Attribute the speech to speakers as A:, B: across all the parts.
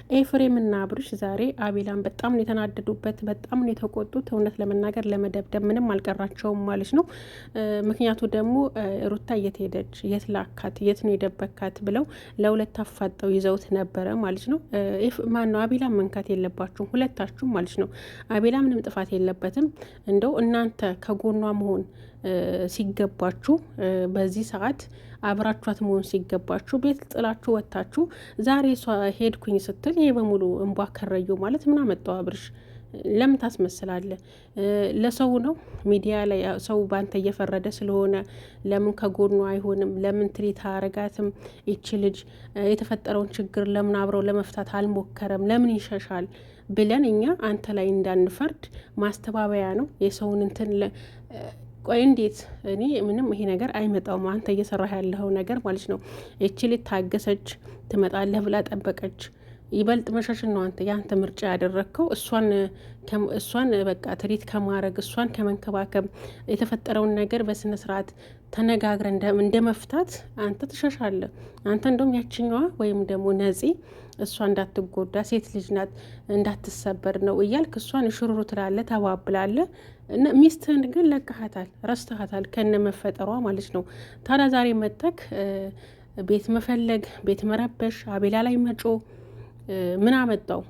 A: ኤፍሬምና አብርሽ ዛሬ አቤላን በጣም ነው የተናደዱበት፣ በጣም ነው የተቆጡት። እውነት ለመናገር ለመደብደብ ምንም አልቀራቸውም ማለት ነው። ምክንያቱ ደግሞ ሩታ የት ሄደች፣ የት ላካት፣ የት ነው የደበካት ብለው ለሁለት አፋጠው ይዘውት ነበረ ማለት ነው። ማን ነው አቤላን መንካት የለባችሁም ሁለታችሁም ማለት ነው። አቤላ ምንም ጥፋት የለበትም። እንደው እናንተ ከጎኗ መሆን ሲገባችሁ በዚህ ሰዓት አብራችኋት መሆን ሲገባችሁ ቤት ጥላችሁ ወጥታችሁ ዛሬ እሷ ሄድኩኝ ስትል ይሄ በሙሉ እንቧ ከረዩ ማለት ምን አመጣው? አብርሽ ለምን ታስመስላለህ? ለሰው ነው ሚዲያ ላይ ሰው ባንተ እየፈረደ ስለሆነ ለምን ከጎኑ አይሆንም? ለምን ትሪት አረጋትም? ይቺ ልጅ የተፈጠረውን ችግር ለምን አብረው ለመፍታት አልሞከረም? ለምን ይሸሻል ብለን እኛ አንተ ላይ እንዳንፈርድ ማስተባበያ ነው የሰውን እንትን ቆይ እንዴት እኔ ምንም ይሄ ነገር አይመጣውም። አንተ እየሰራህ ያለው ነገር ማለት ነው። እቺ ልጅ ታገሰች ትመጣለህ ብላ ጠበቀች። ይበልጥ መሸሽን ነው አንተ ያንተ ምርጫ ያደረግከው። እሷን በቃ ትሪት ከማድረግ እሷን ከመንከባከብ የተፈጠረውን ነገር በስነ ስርዓት ተነጋግረ እንደ መፍታት አንተ ትሸሻለህ። አንተ እንደውም ያችኛዋ ወይም ደግሞ ነፂ እሷ እንዳትጎዳ ሴት ልጅ ናት እንዳትሰበር ነው እያልክ እሷን ሽሩሩ ትላለህ፣ ታባብላለህ። ሚስትህን ግን ለቀሃታል፣ ረስተሃታል ከነ መፈጠሯ ማለት ነው። ታዲያ ዛሬ መጠክ ቤት መፈለግ፣ ቤት መረበሽ፣ አቤላ ላይ መጮ ምን አመጣው?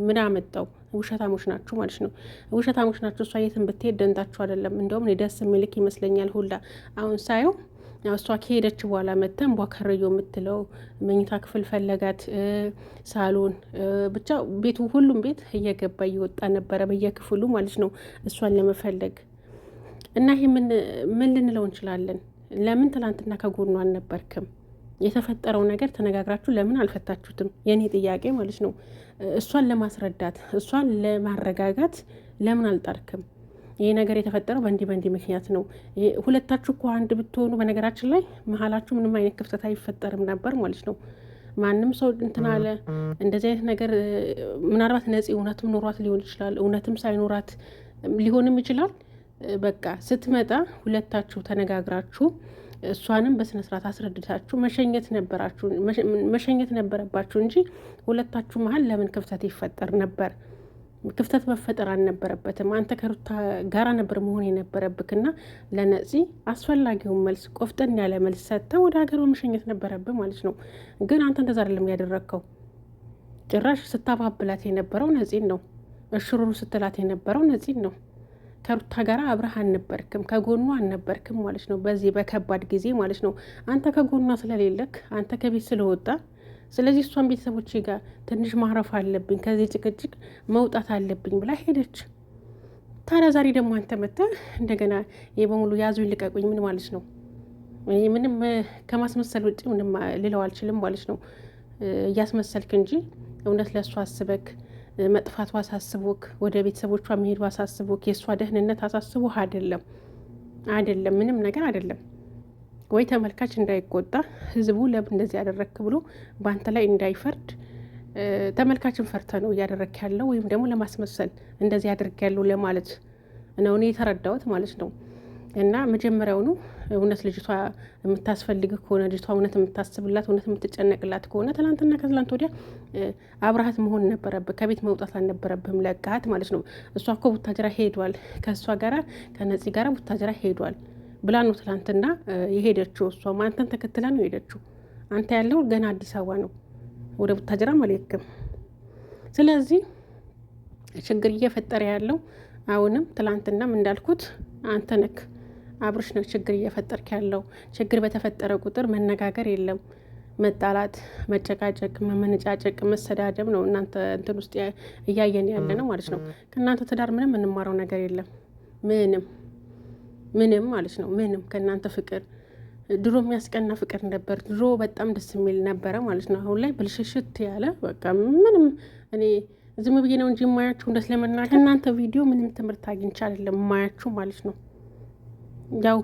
A: ምን አመጣው? ውሸታሞች ናችሁ ማለት ነው። ውሸታሞች ናችሁ። እሷ የትን ብትሄድ ደንታችሁ አይደለም። እንደውም ደስ የሚልክ ይመስለኛል ሁላ አሁን ሳየው እሷ ከሄደች በኋላ መተን ቧከረዮ የምትለው መኝታ ክፍል ፈለጋት፣ ሳሎን፣ ብቻ ቤቱ ሁሉም ቤት እየገባ እየወጣ ነበረ በየክፍሉ ማለት ነው እሷን ለመፈለግ። እና ይሄ ምን ልንለው እንችላለን? ለምን ትላንትና ከጎኗ አልነበርክም? የተፈጠረው ነገር ተነጋግራችሁ ለምን አልፈታችሁትም? የኔ ጥያቄ ማለት ነው። እሷን ለማስረዳት እሷን ለማረጋጋት ለምን አልጣርክም? ይሄ ነገር የተፈጠረው በእንዲህ ምክንያት ነው። ሁለታችሁ እኮ አንድ ብትሆኑ በነገራችን ላይ መሀላችሁ ምንም አይነት ክፍተት አይፈጠርም ነበር ማለት ነው። ማንም ሰው እንትን አለ እንደዚህ አይነት ነገር ምናልባት ነፂ እውነትም ኖሯት ሊሆን ይችላል፣ እውነትም ሳይኖራት ሊሆንም ይችላል። በቃ ስትመጣ ሁለታችሁ ተነጋግራችሁ እሷንም በስነ ስርዓት አስረድታችሁ መሸኘት ነበረባችሁ እንጂ ሁለታችሁ መሀል ለምን ክፍተት ይፈጠር ነበር? ክፍተት መፈጠር አልነበረበትም። አንተ ከሩታ ጋራ ነበር መሆን የነበረብክና ለነፂ አስፈላጊውን መልስ ቆፍጠን ያለ መልስ ሰጥተህ ወደ ሀገሯ መሸኘት ነበረብህ ማለት ነው። ግን አንተ እንደዛ አይደለም ያደረግከው። ጭራሽ ስታባብላት የነበረው ነፂን ነው። እሽሩሩ ስትላት የነበረው ነፂን ነው። ከሩታ ጋር አብረህ አልነበርክም፣ ከጎኗ አልነበርክም ማለት ነው። በዚህ በከባድ ጊዜ ማለት ነው። አንተ ከጎኗ ስለሌለክ አንተ ከቤት ስለወጣ ስለዚህ እሷን ቤተሰቦቼ ጋር ትንሽ ማረፍ አለብኝ፣ ከዚህ ጭቅጭቅ መውጣት አለብኝ ብላ ሄደች። ታዲያ ዛሬ ደግሞ አንተ መጥተህ እንደገና ይህ በሙሉ ያዙኝ ልቀቁኝ ምን ማለት ነው? እኔ ምንም ከማስመሰል ውጭ ምንም ልለው አልችልም ማለት ነው። እያስመሰልክ እንጂ እውነት ለእሷ አስበክ መጥፋቷ አሳስቦክ ወደ ቤተሰቦቿ መሄዱ አሳስቦክ የእሷ ደህንነት አሳስቦህ አይደለም፣ ምንም ነገር አይደለም። ወይ ተመልካች እንዳይቆጣ ህዝቡ ለምን እንደዚህ ያደረክ ብሎ በአንተ ላይ እንዳይፈርድ ተመልካችን ፈርተ ነው እያደረክ ያለው፣ ወይም ደግሞ ለማስመሰል እንደዚህ ያደርግ ያለው ለማለት ነው እኔ የተረዳሁት ማለት ነው። እና መጀመሪያውኑ እውነት ልጅቷ የምታስፈልግ ከሆነ ልጅቷ እውነት የምታስብላት እውነት የምትጨነቅላት ከሆነ ትላንትና ከትላንት ወዲያ አብረሃት መሆን ነበረብህ። ከቤት መውጣት አልነበረብህም፣ ለቃሃት ማለት ነው። እሷ እኮ ቡታጅራ ሄዷል፣ ከእሷ ጋራ ከነፂ ጋራ ቡታጅራ ሄዷል ብላ ነው ትላንትና የሄደችው። እሷ አንተን ተከትላ ነው የሄደችው። አንተ ያለው ገና አዲስ አበባ ነው፣ ወደ ቡታጅራ አልሄድክም። ስለዚህ ችግር እየፈጠረ ያለው አሁንም ትላንትናም እንዳልኩት አንተ ነክ አብርሽ ነው ችግር እየፈጠርክ ያለው። ችግር በተፈጠረ ቁጥር መነጋገር የለም፣ መጣላት፣ መጨቃጨቅ፣ መመነጫጨቅ፣ መሰዳደብ ነው እናንተ እንትን ውስጥ እያየን ያለ ነው ማለት ነው። ከእናንተ ትዳር ምንም እንማረው ነገር የለም፣ ምንም ማለት ነው። ምንም ከእናንተ ፍቅር ድሮ የሚያስቀና ፍቅር ነበር። ድሮ በጣም ደስ የሚል ነበረ ማለት ነው። አሁን ላይ ብልሽሽት ያለ በቃ ምንም እኔ ዝም ብዬ ነው እንጂ የማያችሁ እንደት ለመናገር ከእናንተ ቪዲዮ ምንም ትምህርት አግኝቼ አይደለም የማያችሁ ማለት ነው። ያው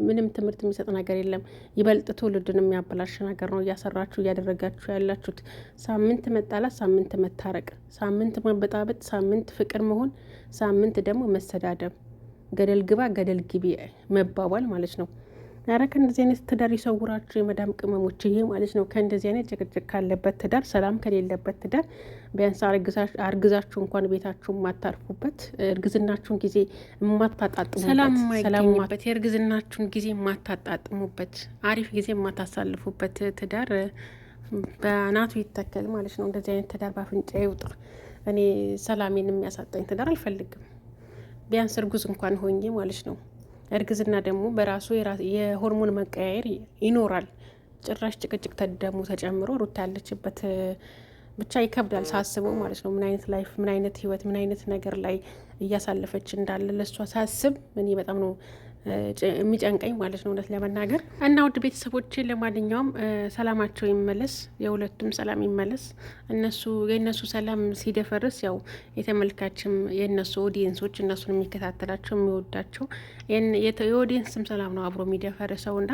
A: ምንም ትምህርት የሚሰጥ ነገር የለም። ይበልጥ ትውልድን የሚያበላሽ ነገር ነው እያሰራችሁ እያደረጋችሁ ያላችሁት። ሳምንት መጣላት፣ ሳምንት መታረቅ፣ ሳምንት መበጣበጥ፣ ሳምንት ፍቅር መሆን፣ ሳምንት ደግሞ መሰዳደብ፣ ገደል ግባ ገደል ግቢ መባባል ማለት ነው። ኧረ ከእንደዚህ አይነት ትዳር ይሰውራችሁ የመዳም ቅመሞች ይሄ ማለት ነው። ከእንደዚህ አይነት ጭቅጭቅ ካለበት ትዳር፣ ሰላም ከሌለበት ትዳር ቢያንስ አርግዛችሁ እንኳን ቤታችሁ የማታርፉበት እርግዝናችሁን ጊዜ የማታጣጥሙበት፣ ሰላም የማይገኝበት የእርግዝናችሁን ጊዜ የማታጣጥሙበት፣ አሪፍ ጊዜ የማታሳልፉበት ትዳር በናቱ ይተከል ማለት ነው። እንደዚህ አይነት ትዳር በአፍንጫ ይውጣ። እኔ ሰላሜን የሚያሳጣኝ ትዳር አልፈልግም። ቢያንስ እርጉዝ እንኳን ሆኜ ማለት ነው። እርግዝና ደግሞ በራሱ የሆርሞን መቀያየር ይኖራል። ጭራሽ ጭቅጭቅ ደግሞ ተጨምሮ ሩታ ያለችበት ብቻ ይከብዳል ሳስበው ማለት ነው። ምን አይነት ላይፍ፣ ምን አይነት ህይወት፣ ምን አይነት ነገር ላይ እያሳለፈች እንዳለ ለእሷ ሳስብ እኔ በጣም ነው የሚጨንቀኝ ማለት ነው እውነት ለመናገር እና ውድ ቤተሰቦች፣ ለማንኛውም ሰላማቸው ይመለስ፣ የሁለቱም ሰላም ይመለስ። የእነሱ ሰላም ሲደፈርስ ያው የተመልካችም የእነሱ ኦዲየንሶች እነሱን የሚከታተላቸው የሚወዳቸው የኦዲየንስም ሰላም ነው አብሮ የሚደፈርሰው እና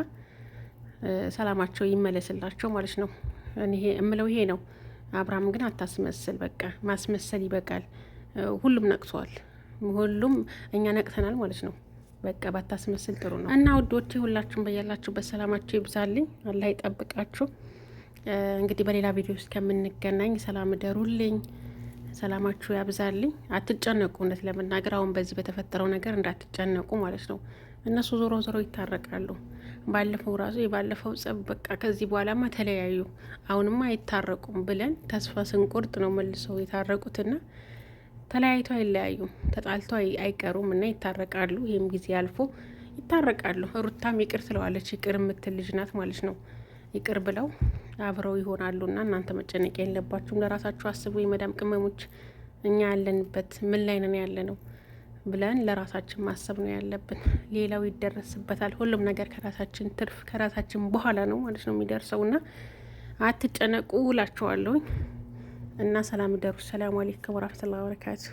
A: ሰላማቸው ይመለስላቸው ማለት ነው። ይሄ እምለው ይሄ ነው። አብርሃም ግን አታስመስል፣ በቃ ማስመሰል ይበቃል። ሁሉም ነቅቷል፣ ሁሉም እኛ ነቅተናል ማለት ነው። በቃ ባታስመስል ጥሩ ነው። እና ውዶቼ ሁላችሁም በያላችሁበት ሰላማችሁ ይብዛልኝ፣ አላህ ይጠብቃችሁ። እንግዲህ በሌላ ቪዲዮ ውስጥ ከምንገናኝ ሰላም እደሩልኝ፣ ሰላማችሁ ያብዛልኝ። አትጨነቁ፣ እውነት ለመናገር አሁን በዚህ በተፈጠረው ነገር እንዳትጨነቁ ማለት ነው። እነሱ ዞሮ ዞሮ ይታረቃሉ። ባለፈው ራሱ የባለፈው ጸብ በቃ ከዚህ በኋላማ ተለያዩ፣ አሁንማ አይታረቁም ብለን ተስፋ ስንቆርጥ ነው መልሰው የታረቁትና ተለያይተው አይለያዩም፣ ተጣልተው አይቀሩም እና ይታረቃሉ። ይህም ጊዜ አልፎ ይታረቃሉ። ሩታም ይቅር ትለዋለች። ይቅር የምትል ልጅ ናት ማለት ነው። ይቅር ብለው አብረው ይሆናሉ እና እናንተ መጨነቅ የለባችሁም። ለራሳችሁ አስቡ የመዳም ቅመሞች። እኛ ያለንበት ምን ላይ ነን ያለ ነው ብለን ለራሳችን ማሰብ ነው ያለብን። ሌላው ይደረስበታል። ሁሉም ነገር ከራሳችን ትርፍ ከራሳችን በኋላ ነው ማለት ነው የሚደርሰው እና አትጨነቁ እላችኋለሁኝ። እና ሰላም ደሩ። ሰላም አለይኩም ወራህመቱላሂ ወበረካቱ።